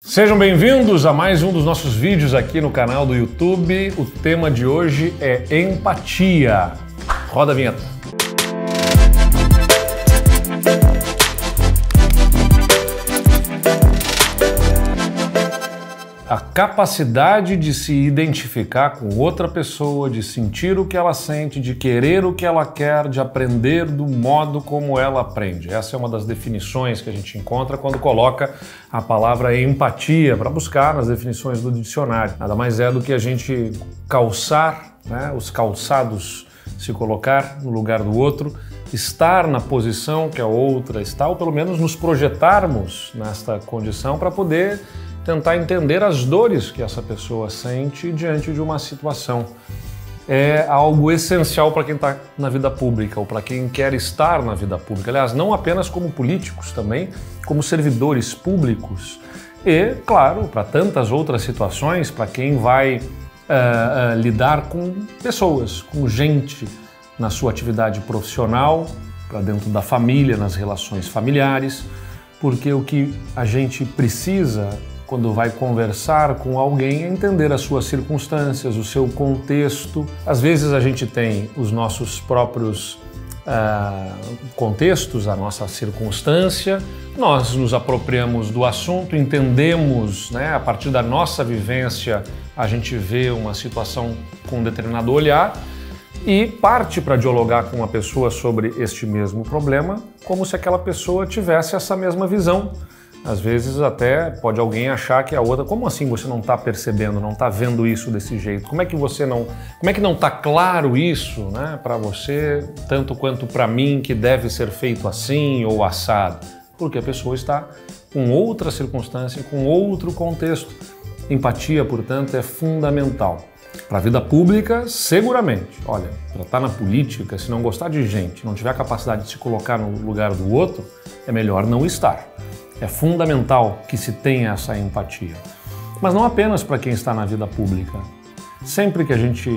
Sejam bem-vindos a mais um dos nossos vídeos aqui no canal do YouTube. O tema de hoje é empatia. Roda a vinheta. A capacidade de se identificar com outra pessoa, de sentir o que ela sente, de querer o que ela quer, de aprender do modo como ela aprende. Essa é uma das definições que a gente encontra quando coloca a palavra empatia para buscar nas definições do dicionário. Nada mais é do que a gente calçar, os calçados, se colocar no lugar do outro, estar na posição que a outra está, ou pelo menos nos projetarmos nesta condição para poder tentar entender as dores que essa pessoa sente diante de uma situação. É algo essencial para quem está na vida pública ou para quem quer estar na vida pública. Aliás, não apenas como políticos, também como servidores públicos e, claro, para tantas outras situações, para quem vai lidar com pessoas, com gente na sua atividade profissional, para dentro da família, nas relações familiares, porque o que a gente precisa quando vai conversar com alguém, é entender as suas circunstâncias, o seu contexto. Às vezes a gente tem os nossos próprios contextos, a nossa circunstância, nós nos apropriamos do assunto, entendemos, a partir da nossa vivência, a gente vê uma situação com um determinado olhar e parte para dialogar com uma pessoa sobre este mesmo problema, como se aquela pessoa tivesse essa mesma visão. Às vezes até pode alguém achar que a outra, como assim você não está percebendo, não está vendo isso desse jeito? Como é que não está claro isso, para você, tanto quanto para mim, que deve ser feito assim ou assado? Porque a pessoa está com outra circunstância, com outro contexto. Empatia, portanto, é fundamental. Para a vida pública, seguramente. Olha, para estar na política, se não gostar de gente, não tiver a capacidade de se colocar no lugar do outro, é melhor não estar. É fundamental que se tenha essa empatia. Mas não apenas para quem está na vida pública. Sempre que a gente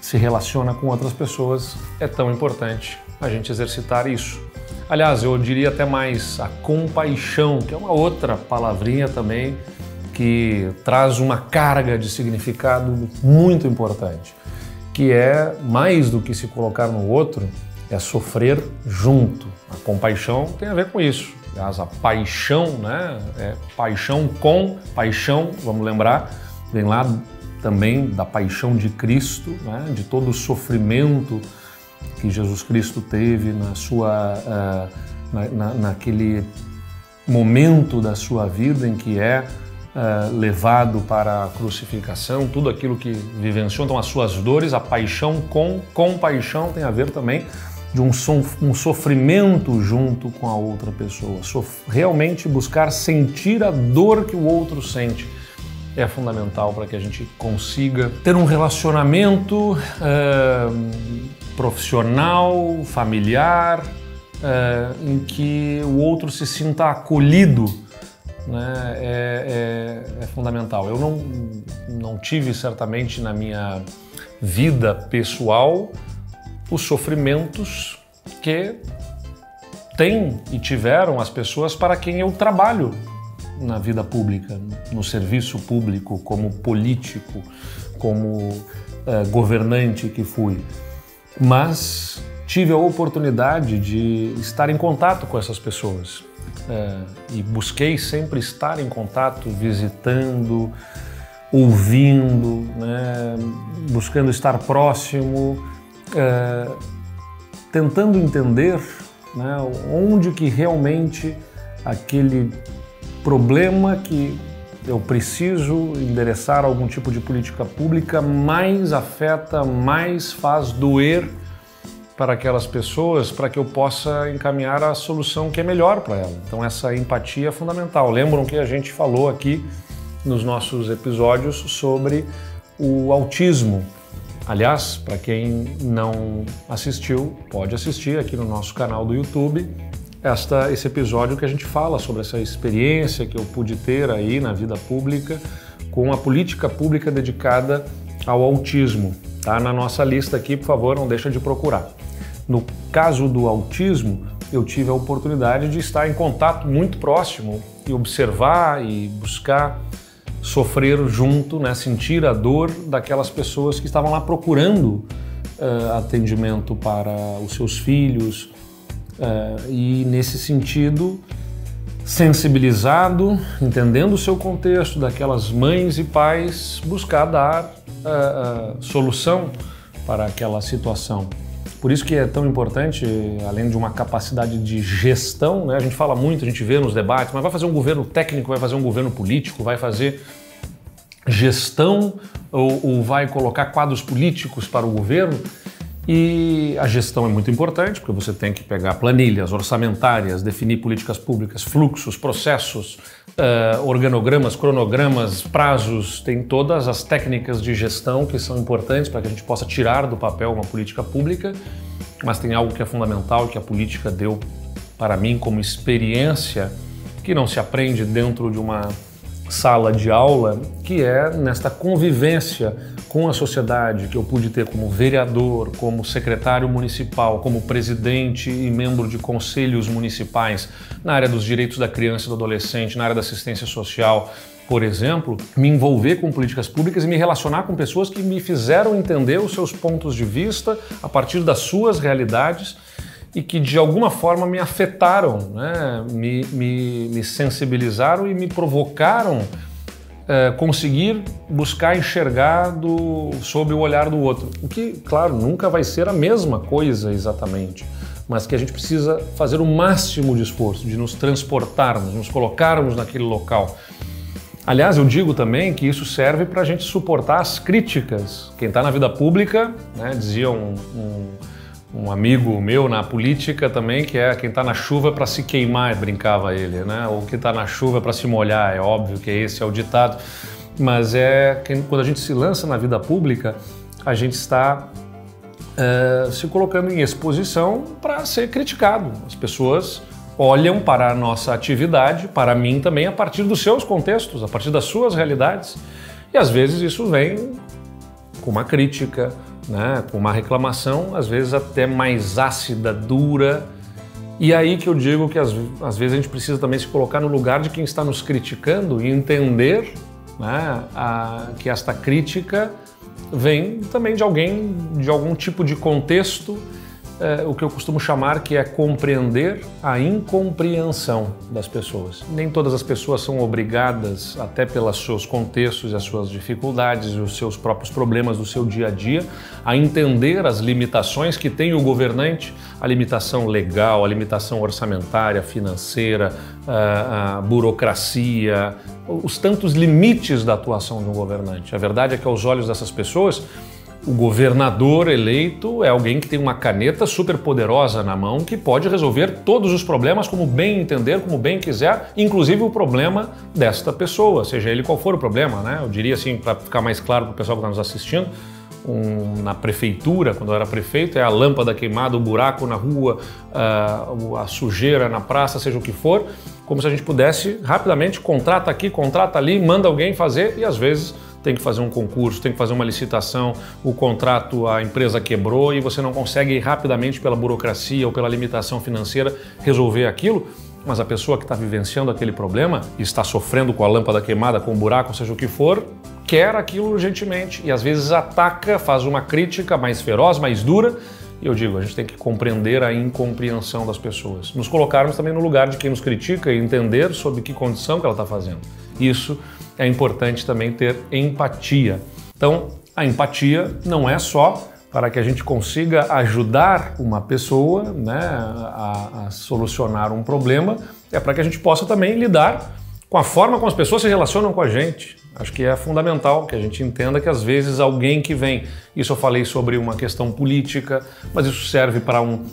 se relaciona com outras pessoas, é tão importante a gente exercitar isso. Aliás, eu diria até mais a compaixão, que é uma outra palavrinha também que traz uma carga de significado muito importante, que é mais do que se colocar no outro, é sofrer junto. A compaixão tem a ver com isso. Aliás, a paixão, é paixão com paixão, vamos lembrar, vem lá também da paixão de Cristo, de todo o sofrimento que Jesus Cristo teve naquele momento da sua vida em que é levado para a crucificação, tudo aquilo que vivenciou, então as suas dores, a paixão com compaixão tem a ver também de um sofrimento junto com a outra pessoa. Realmente buscar sentir a dor que o outro sente é fundamental para que a gente consiga ter um relacionamento profissional, familiar, em que o outro se sinta acolhido. É fundamental. Eu não tive certamente na minha vida pessoal os sofrimentos que têm e tiveram as pessoas para quem eu trabalho na vida pública, no serviço público, como político, como governante que fui. Mas tive a oportunidade de estar em contato com essas pessoas e busquei sempre estar em contato, visitando, ouvindo, buscando estar próximo, tentando entender onde que realmente aquele problema que eu preciso endereçar algum tipo de política pública mais afeta, mais faz doer para aquelas pessoas, para que eu possa encaminhar a solução que é melhor para ela. Então essa empatia é fundamental. Lembram que a gente falou aqui nos nossos episódios sobre o autismo. Aliás, para quem não assistiu, pode assistir aqui no nosso canal do YouTube esse episódio que a gente fala sobre essa experiência que eu pude ter aí na vida pública com a política pública dedicada ao autismo. Tá na nossa lista aqui, por favor, não deixa de procurar. No caso do autismo, eu tive a oportunidade de estar em contato muito próximo e observar e buscar sofrer junto, né, sentir a dor daquelas pessoas que estavam lá procurando atendimento para os seus filhos, e nesse sentido, sensibilizado, entendendo o seu contexto, daquelas mães e pais, buscar dar solução para aquela situação. Por isso que é tão importante, além de uma capacidade de gestão, né? A gente fala muito, a gente vê nos debates, mas vai fazer um governo técnico, vai fazer um governo político, vai fazer gestão ou vai colocar quadros políticos para o governo? E a gestão é muito importante, porque você tem que pegar planilhas orçamentárias, definir políticas públicas, fluxos, processos, organogramas, cronogramas, prazos, tem todas as técnicas de gestão que são importantes para que a gente possa tirar do papel uma política pública, mas tem algo que é fundamental que a política deu para mim como experiência, que não se aprende dentro de uma sala de aula, que é nesta convivência com a sociedade que eu pude ter como vereador, como secretário municipal, como presidente e membro de conselhos municipais na área dos direitos da criança e do adolescente, na área da assistência social, por exemplo, me envolver com políticas públicas e me relacionar com pessoas que me fizeram entender os seus pontos de vista a partir das suas realidades e que de alguma forma me afetaram, né? me sensibilizaram e me provocaram conseguir buscar enxergar sob o olhar do outro. O que, claro, nunca vai ser a mesma coisa exatamente, mas que a gente precisa fazer o máximo de esforço, de nos transportarmos, nos colocarmos naquele local. Aliás, eu digo também que isso serve para a gente suportar as críticas. Quem está na vida pública, né, dizia um amigo meu na política também, que é quem está na chuva para se queimar, brincava ele, né? Ou quem está na chuva para se molhar, é óbvio que esse é o ditado, mas quando a gente se lança na vida pública, a gente está se colocando em exposição para ser criticado. As pessoas olham para a nossa atividade, para mim também, a partir dos seus contextos, a partir das suas realidades, e às vezes isso vem com uma crítica, né, com uma reclamação, às vezes até mais ácida, dura. E aí que eu digo que às vezes a gente precisa também se colocar no lugar de quem está nos criticando e entender, né, que esta crítica vem também de alguém, de algum tipo de contexto, o que eu costumo chamar que é compreender a incompreensão das pessoas. Nem todas as pessoas são obrigadas, até pelos seus contextos e as suas dificuldades e os seus próprios problemas do seu dia a dia, a entender as limitações que tem o governante, a limitação legal, a limitação orçamentária, financeira, a burocracia, os tantos limites da atuação de um governante. A verdade é que aos olhos dessas pessoas, o governador eleito é alguém que tem uma caneta super poderosa na mão que pode resolver todos os problemas como bem entender, como bem quiser, inclusive o problema desta pessoa, seja ele qual for o problema, né? Eu diria assim, para ficar mais claro para o pessoal que está nos assistindo, na prefeitura, quando eu era prefeito, é a lâmpada queimada, o buraco na rua, a sujeira na praça, seja o que for, como se a gente pudesse rapidamente, contrata aqui, contrata ali, manda alguém fazer e às vezes tem que fazer um concurso, tem que fazer uma licitação, o contrato, a empresa quebrou e você não consegue rapidamente pela burocracia ou pela limitação financeira resolver aquilo, mas a pessoa que está vivenciando aquele problema e está sofrendo com a lâmpada queimada, com o buraco, seja o que for, quer aquilo urgentemente e às vezes ataca, faz uma crítica mais feroz, mais dura. E eu digo, a gente tem que compreender a incompreensão das pessoas. Nos colocarmos também no lugar de quem nos critica e entender sob que condição que ela está fazendo. Isso é importante também ter empatia. Então, a empatia não é só para que a gente consiga ajudar uma pessoa, né, a solucionar um problema, é para que a gente possa também lidar com a forma como as pessoas se relacionam com a gente. Acho que é fundamental que a gente entenda que às vezes alguém que vem, isso eu falei sobre uma questão política, mas isso serve para um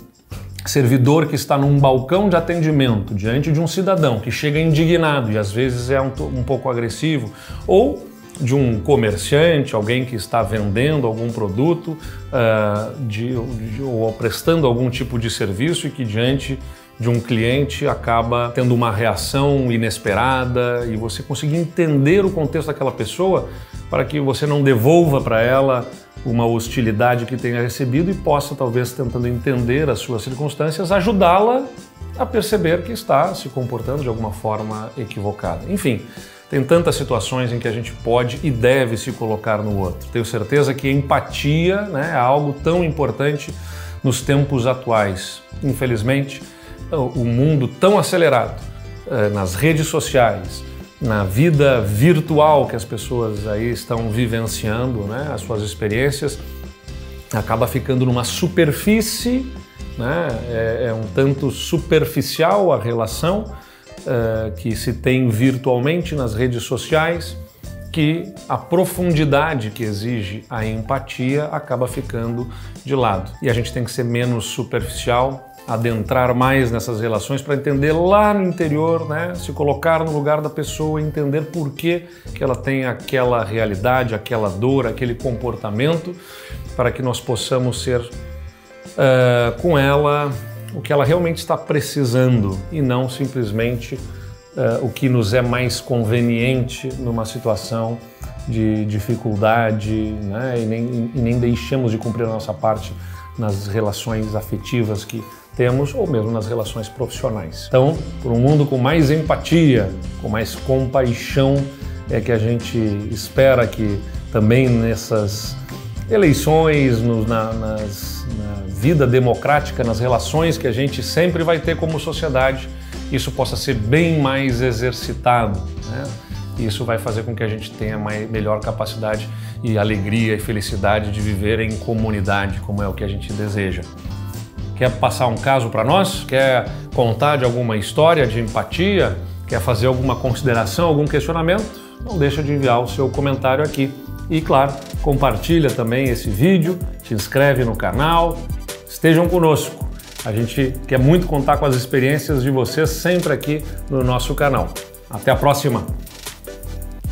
servidor que está num balcão de atendimento diante de um cidadão que chega indignado e às vezes é um pouco agressivo, ou de um comerciante, alguém que está vendendo algum produto ou prestando algum tipo de serviço e que diante de um cliente acaba tendo uma reação inesperada e você conseguir entender o contexto daquela pessoa para que você não devolva para ela uma hostilidade que tenha recebido e possa, talvez, tentando entender as suas circunstâncias, ajudá-la a perceber que está se comportando de alguma forma equivocada. Enfim, tem tantas situações em que a gente pode e deve se colocar no outro. Tenho certeza que a empatia, né, é algo tão importante nos tempos atuais. Infelizmente, o mundo tão acelerado, nas redes sociais, na vida virtual que as pessoas aí estão vivenciando, né, as suas experiências, acaba ficando numa superfície, né, é um tanto superficial a relação que se tem virtualmente nas redes sociais, que a profundidade que exige a empatia acaba ficando de lado. E a gente tem que ser menos superficial, adentrar mais nessas relações para entender lá no interior, né? Se colocar no lugar da pessoa, entender por que ela tem aquela realidade, aquela dor, aquele comportamento, para que nós possamos ser com ela o que ela realmente está precisando e não simplesmente o que nos é mais conveniente numa situação de dificuldade, né? E nem deixamos de cumprir a nossa parte nas relações afetivas que temos ou mesmo nas relações profissionais. Então, por um mundo com mais empatia, com mais compaixão, é que a gente espera que também nessas eleições, na vida democrática, nas relações que a gente sempre vai ter como sociedade, isso possa ser bem mais exercitado, né? Isso vai fazer com que a gente tenha melhor capacidade e alegria e felicidade de viver em comunidade, como é o que a gente deseja. Quer passar um caso para nós? Quer contar de alguma história de empatia? Quer fazer alguma consideração, algum questionamento? Não deixa de enviar o seu comentário aqui. E claro, compartilha também esse vídeo, se inscreve no canal, estejam conosco. A gente quer muito contar com as experiências de vocês sempre aqui no nosso canal. Até a próxima!